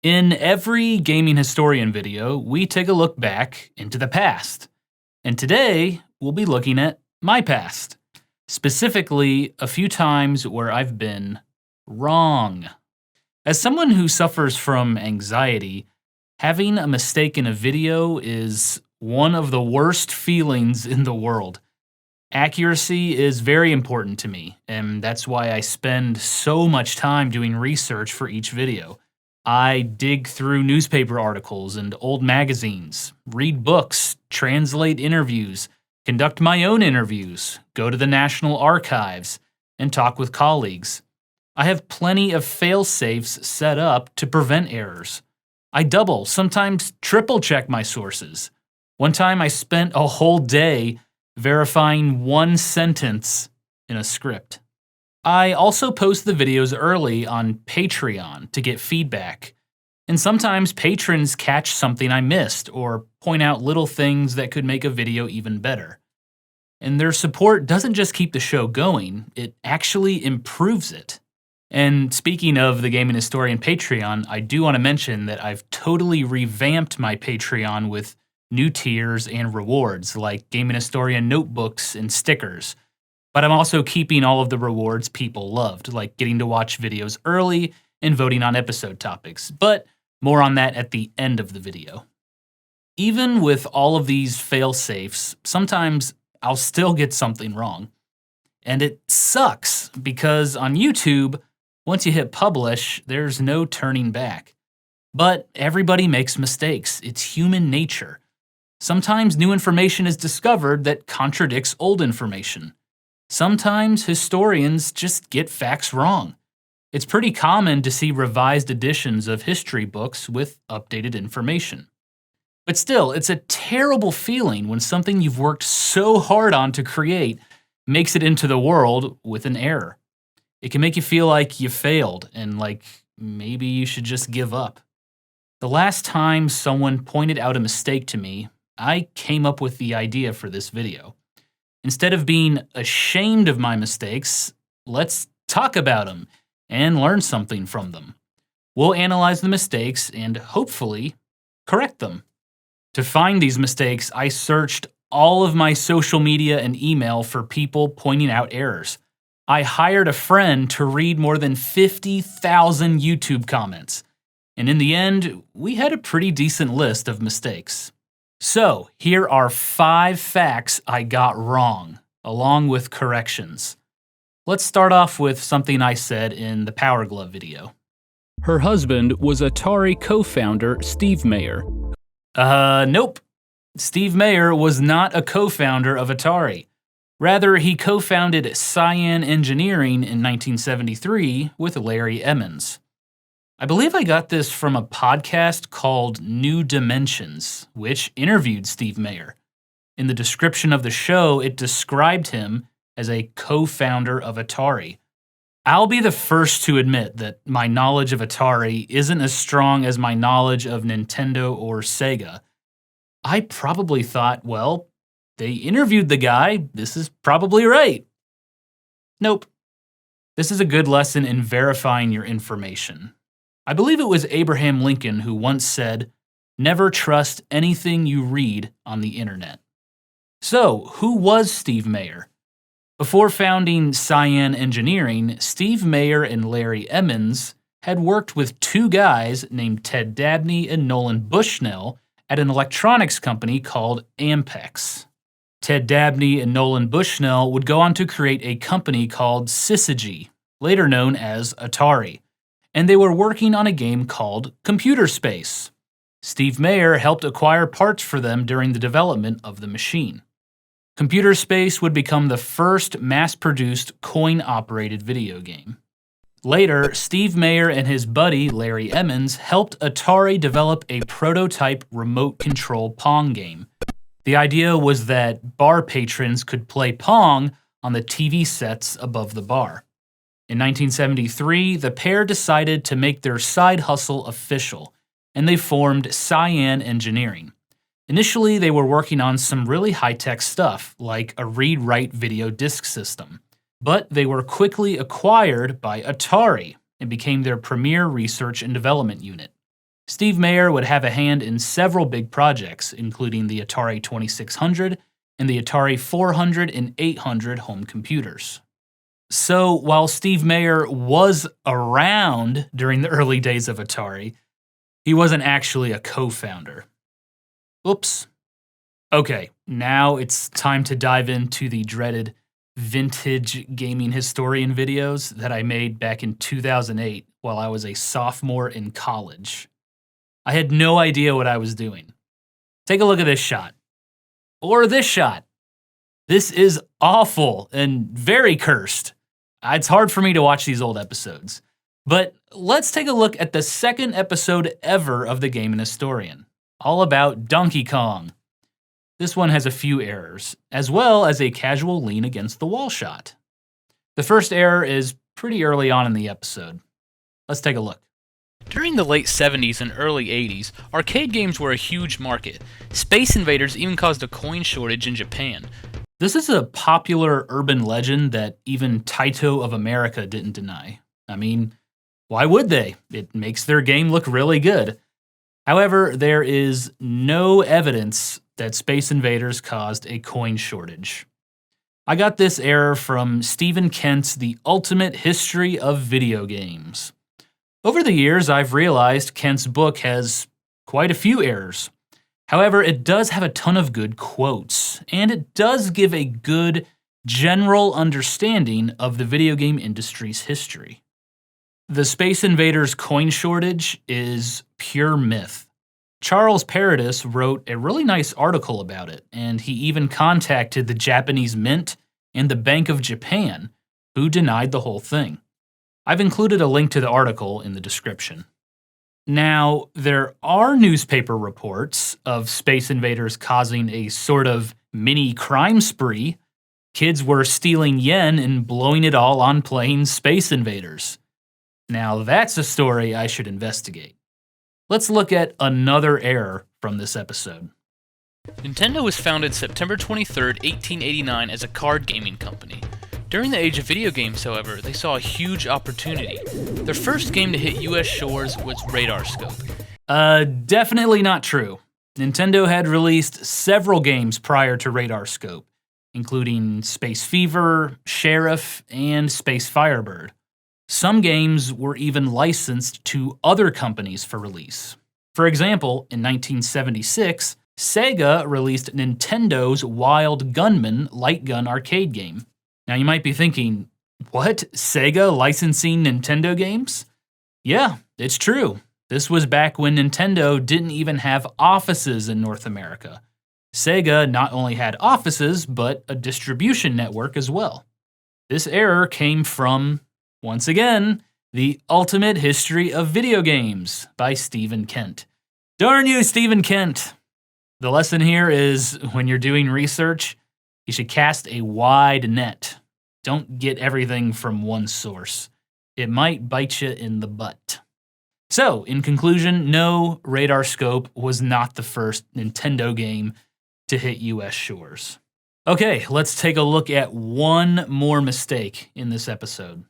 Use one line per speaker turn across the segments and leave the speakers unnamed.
In every gaming historian video, we take a look back into the past. And today, we'll be looking at my past. Specifically, a few times where I've been wrong. As someone who suffers from anxiety, having a mistake in a video is one of the worst feelings in the world. Accuracy is very important to me, and that's why I spend so much time doing research for each video. I dig through newspaper articles and old magazines, read books, translate interviews, conduct my own interviews, go to the National Archives, and talk with colleagues. I have plenty of fail-safes set up to prevent errors. I double, sometimes triple check my sources. One time I spent a whole day verifying one sentence in a script. I also post the videos early on Patreon to get feedback, and sometimes patrons catch something I missed or point out little things that could make a video even better. And their support doesn't just keep the show going, it actually improves it. And speaking of the Gaming Historian Patreon, I do want to mention that I've totally revamped my Patreon with new tiers and rewards like Gaming Historian notebooks and stickers. But I'm also keeping all of the rewards people loved, like getting to watch videos early and voting on episode topics, but more on that at the end of the video. Even with all of these fail-safes, sometimes I'll still get something wrong. And it sucks, because on YouTube, once you hit publish, there's no turning back. But everybody makes mistakes. It's human nature. Sometimes new information is discovered that contradicts old information. Sometimes historians just get facts wrong. It's pretty common to see revised editions of history books with updated information. But still, it's a terrible feeling when something you've worked so hard on to create makes it into the world with an error. It can make you feel like you failed and like maybe you should just give up. The last time someone pointed out a mistake to me, I came up with the idea for this video. Instead of being ashamed of my mistakes, let's talk about them and learn something from them. We'll analyze the mistakes and hopefully correct them. To find these mistakes, I searched all of my social media and email for people pointing out errors. I hired a friend to read more than 50,000 YouTube comments. And in the end, we had a pretty decent list of mistakes. So, here are 5 facts I got wrong, along with corrections. Let's start off with something I said in the Power Glove video. Her husband was Atari co-founder Steve Mayer. Nope. Steve Mayer was not a co-founder of Atari. Rather, he co-founded Cyan Engineering in 1973 with Larry Emmons. I believe I got this from a podcast called New Dimensions, which interviewed Steve Mayer. In the description of the show, it described him as a co-founder of Atari. I'll be the first to admit that my knowledge of Atari isn't as strong as my knowledge of Nintendo or Sega. I probably thought, well, they interviewed the guy, this is probably right. Nope. This is a good lesson in verifying your information. I believe it was Abraham Lincoln who once said, "Never trust anything you read on the internet." So, who was Steve Mayer? Before founding Cyan Engineering, Steve Mayer and Larry Emmons had worked with 2 guys named Ted Dabney and Nolan Bushnell at an electronics company called Ampex. Ted Dabney and Nolan Bushnell would go on to create a company called Syzygy, later known as Atari. And they were working on a game called Computer Space. Steve Mayer helped acquire parts for them during the development of the machine. Computer Space would become the first mass-produced coin-operated video game. Later, Steve Mayer and his buddy Larry Emmons helped Atari develop a prototype remote control Pong game. The idea was that bar patrons could play Pong on the TV sets above the bar. In 1973, the pair decided to make their side hustle official, and they formed Cyan Engineering. Initially, they were working on some really high-tech stuff, like a read-write video disc system. But they were quickly acquired by Atari and became their premier research and development unit. Steve Mayer would have a hand in several big projects, including the Atari 2600 and the Atari 400 and 800 home computers. So while Steve Mayer was around during the early days of Atari, he wasn't actually a co-founder. Oops. Okay, now it's time to dive into the dreaded vintage gaming historian videos that I made back in 2008 while I was a sophomore in college. I had no idea what I was doing. Take a look at this shot. Or this shot. This is awful and very cursed. It's hard for me to watch these old episodes. But let's take a look at the second episode ever of The Gaming Historian, all about Donkey Kong. This one has a few errors, as well as a casual lean against the wall shot. The first error is pretty early on in the episode. Let's take a look. During the late 70s and early 80s, arcade games were a huge market. Space Invaders even caused a coin shortage in Japan. This is a popular urban legend that even Taito of America didn't deny. I mean, why would they? It makes their game look really good. However, there is no evidence that Space Invaders caused a coin shortage. I got this error from Stephen Kent's The Ultimate History of Video Games. Over the years, I've realized Kent's book has quite a few errors. However, it does have a ton of good quotes, and it does give a good general understanding of the video game industry's history. The Space Invaders coin shortage is pure myth. Charles Paradis wrote a really nice article about it, and he even contacted the Japanese Mint and the Bank of Japan, who denied the whole thing. I've included a link to the article in the description. Now, there are newspaper reports of Space Invaders causing a sort of mini crime spree. Kids were stealing yen and blowing it all on playing Space Invaders. Now, that's a story I should investigate. Let's look at another error from this episode. Nintendo was founded September 23, 1889 as a card gaming company. During the age of video games, however, they saw a huge opportunity. Their first game to hit US shores was Radarscope. Definitely not true. Nintendo had released several games prior to Radarscope, including Space Fever, Sheriff, and Space Firebird. Some games were even licensed to other companies for release. For example, in 1976, Sega released Nintendo's Wild Gunman light gun arcade game. Now you might be thinking, what? Sega licensing Nintendo games? Yeah, it's true. This was back when Nintendo didn't even have offices in North America. Sega not only had offices, but a distribution network as well. This error came from, once again, The Ultimate History of Video Games by Stephen Kent. Darn you, Stephen Kent! The lesson here is, when you're doing research, you should cast a wide net. Don't get everything from one source. It might bite you in the butt. So, in conclusion, no, Radarscope was not the first Nintendo game to hit US shores. Okay, let's take a look at one more mistake in this episode.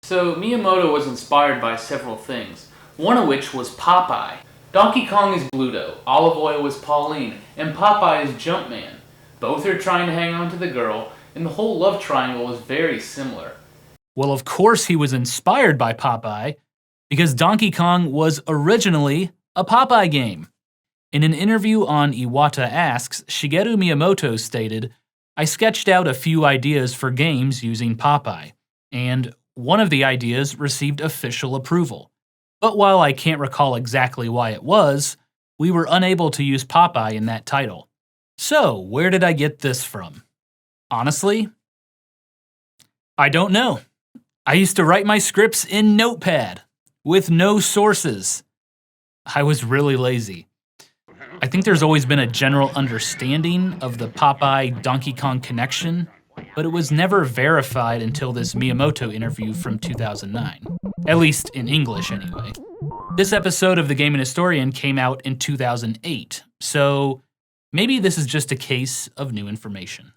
So, Miyamoto was inspired by several things, one of which was Popeye. Donkey Kong is Bluto, Olive Oyl was Pauline, and Popeye is Jumpman. Both are trying to hang on to the girl, and the whole love triangle is very similar. Well, of course he was inspired by Popeye, because Donkey Kong was originally a Popeye game. In an interview on Iwata Asks, Shigeru Miyamoto stated, "I sketched out a few ideas for games using Popeye, and one of the ideas received official approval. But while I can't recall exactly why it was, we were unable to use Popeye in that title. So, where did I get this from? Honestly, I don't know. I used to write my scripts in Notepad, with no sources. I was really lazy. I think there's always been a general understanding of the Popeye-Donkey Kong connection, but it was never verified until this Miyamoto interview from 2009. At least in English, anyway. This episode of The Gaming Historian came out in 2008, so maybe this is just a case of new information.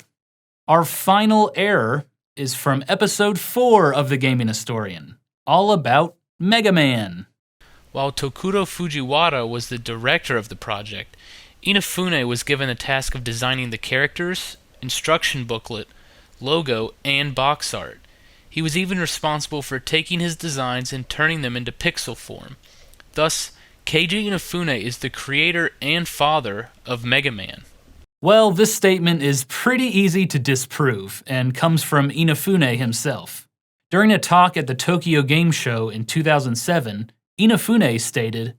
Our final error is from episode 4 of The Gaming Historian, all about Mega Man.
While Tokuro Fujiwara was the director of the project, Inafune was given the task of designing the characters, instruction booklet, logo, and box art. He was even responsible for taking his designs and turning them into pixel form. Thus, Keiji Inafune is the creator and father of Mega Man.
Well, this statement is pretty easy to disprove and comes from Inafune himself. During a talk at the Tokyo Game Show in 2007, Inafune stated,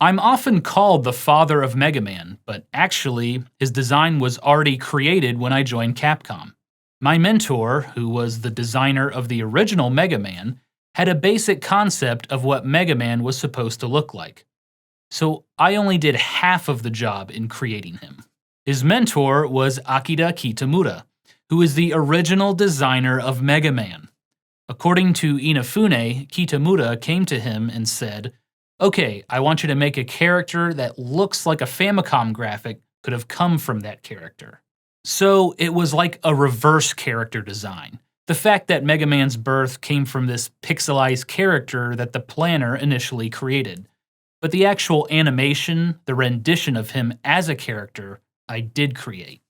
"I'm often called the father of Mega Man, but actually, his design was already created when I joined Capcom. My mentor, who was the designer of the original Mega Man, had a basic concept of what Mega Man was supposed to look like. So I only did half of the job in creating him." His mentor was Akira Kitamura, who is the original designer of Mega Man. According to Inafune, Kitamura came to him and said, "Okay, I want you to make a character that looks like a Famicom graphic could have come from that character." So it was like a reverse character design. The fact that Mega Man's birth came from this pixelized character that the planner initially created. But the actual animation, the rendition of him as a character, I did create.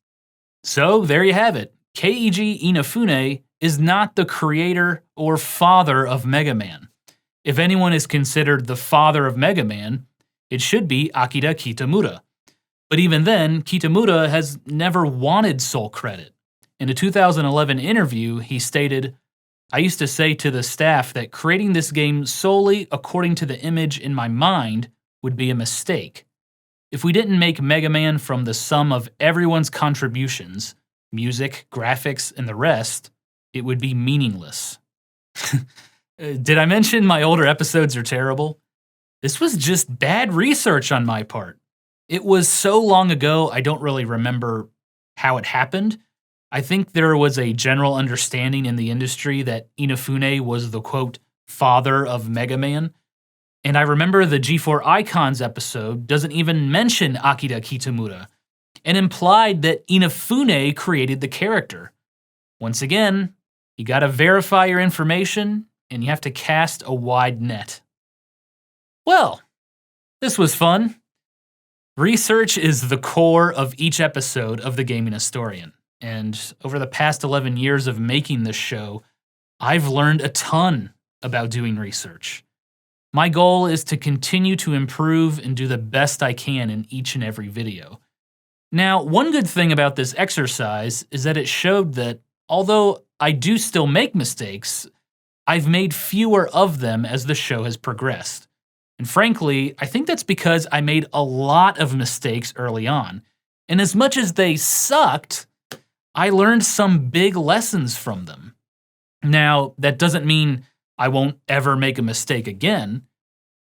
So there you have it. Keiji Inafune is not the creator or father of Mega Man. If anyone is considered the father of Mega Man, it should be Akira Kitamura. But even then, Kitamura has never wanted sole credit. In a 2011 interview, he stated, "I used to say to the staff that creating this game solely according to the image in my mind would be a mistake. If we didn't make Mega Man from the sum of everyone's contributions, music, graphics, and the rest, it would be meaningless." Did I mention my older episodes are terrible? This was just bad research on my part. It was so long ago, I don't really remember how it happened. I think there was a general understanding in the industry that Inafune was the, quote, father of Mega Man. And I remember the G4 Icons episode doesn't even mention Akira Kitamura, and implied that Inafune created the character. Once again, you gotta verify your information, and you have to cast a wide net. Well, this was fun. Research is the core of each episode of The Gaming Historian, and over the past 11 years of making this show, I've learned a ton about doing research. My goal is to continue to improve and do the best I can in each and every video. Now, one good thing about this exercise is that it showed that although I do still make mistakes, I've made fewer of them as the show has progressed. And frankly, I think that's because I made a lot of mistakes early on. And as much as they sucked, I learned some big lessons from them. Now, that doesn't mean I won't ever make a mistake again.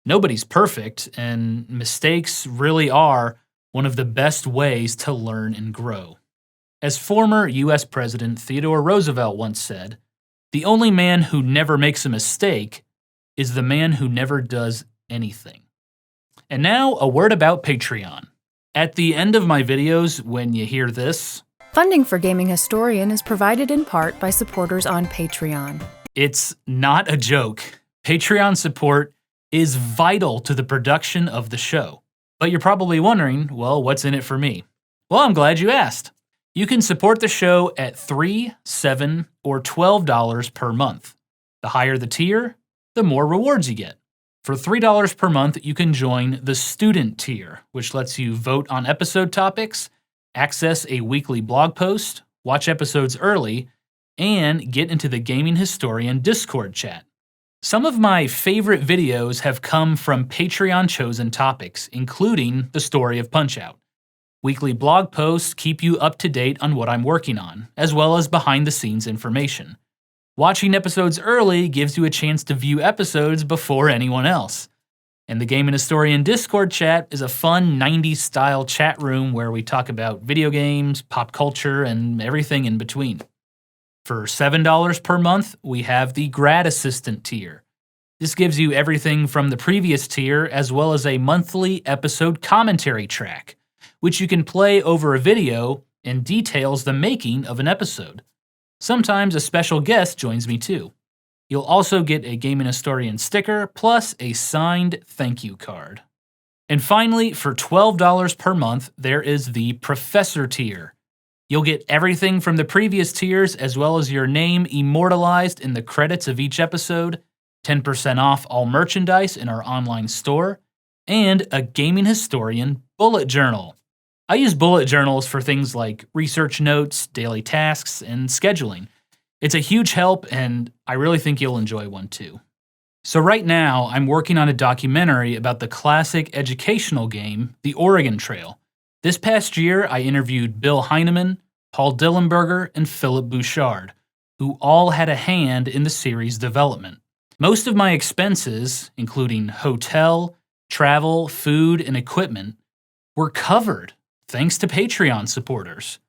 Nobody's perfect, and mistakes really are one of the best ways to learn and grow. As former US President Theodore Roosevelt once said, "The only man who never makes a mistake is the man who never does anything." And now, a word about Patreon. At the end of my videos, when you hear this,
Funding for Gaming Historian is provided in part by supporters on Patreon.
it's not a joke. Patreon support is vital to the production of the show. But you're probably wondering, well, what's in it for me? Well, I'm glad you asked. You can support the show at $3, $7, or $12 per month. The higher the tier, the more rewards you get. For $3 per month, you can join the student tier, which lets you vote on episode topics, access a weekly blog post, watch episodes early, and get into the Gaming Historian Discord chat. Some of my favorite videos have come from Patreon-chosen topics, including the story of Punch-Out! Weekly blog posts keep you up to date on what I'm working on, as well as behind-the-scenes information. Watching episodes early gives you a chance to view episodes before anyone else. And the Gaming Historian Discord chat is a fun 90s-style chat room where we talk about video games, pop culture, and everything in between. For $7 per month, we have the Grad Assistant tier. This gives you everything from the previous tier, as well as a monthly episode commentary track, which you can play over a video and details the making of an episode. Sometimes a special guest joins me too. You'll also get a Gaming Historian sticker plus a signed thank you card. And finally, for $12 per month, there is the Professor tier. You'll get everything from the previous tiers as well as your name immortalized in the credits of each episode, 10% off all merchandise in our online store, and a Gaming Historian bullet journal. I use bullet journals for things like research notes, daily tasks, and scheduling. It's a huge help, and I really think you'll enjoy one too. So right now, I'm working on a documentary about the classic educational game, The Oregon Trail. This past year, I interviewed Bill Heineman, Paul Dillenberger, and Philip Bouchard, who all had a hand in the series' development. Most of my expenses, including hotel, travel, food, and equipment, were covered thanks to Patreon supporters.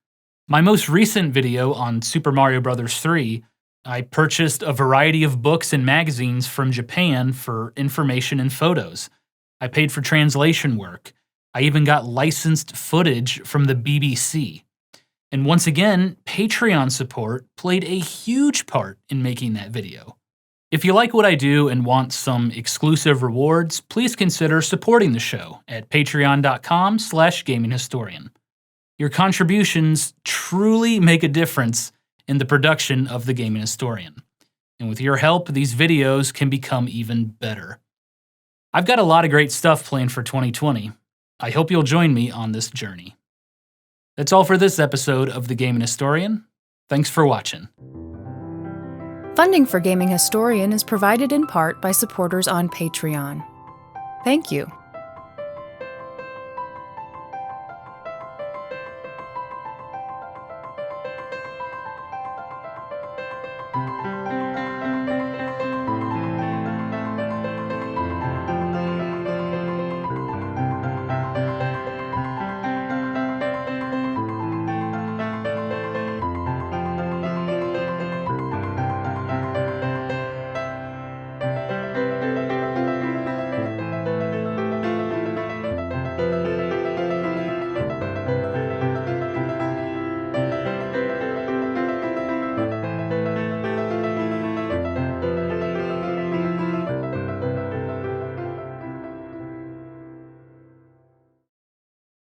My most recent video on Super Mario Bros. 3, I purchased a variety of books and magazines from Japan for information and photos. I paid for translation work. I even got licensed footage from the BBC. And once again, Patreon support played a huge part in making that video. If you like what I do and want some exclusive rewards, please consider supporting the show at patreon.com/gaminghistorian. Your contributions truly make a difference in the production of The Gaming Historian. And with your help, these videos can become even better. I've got a lot of great stuff planned for 2020. I hope you'll join me on this journey. That's all for this episode of The Gaming Historian. Thanks for watching.
Funding for Gaming Historian is provided in part by supporters on Patreon. Thank you.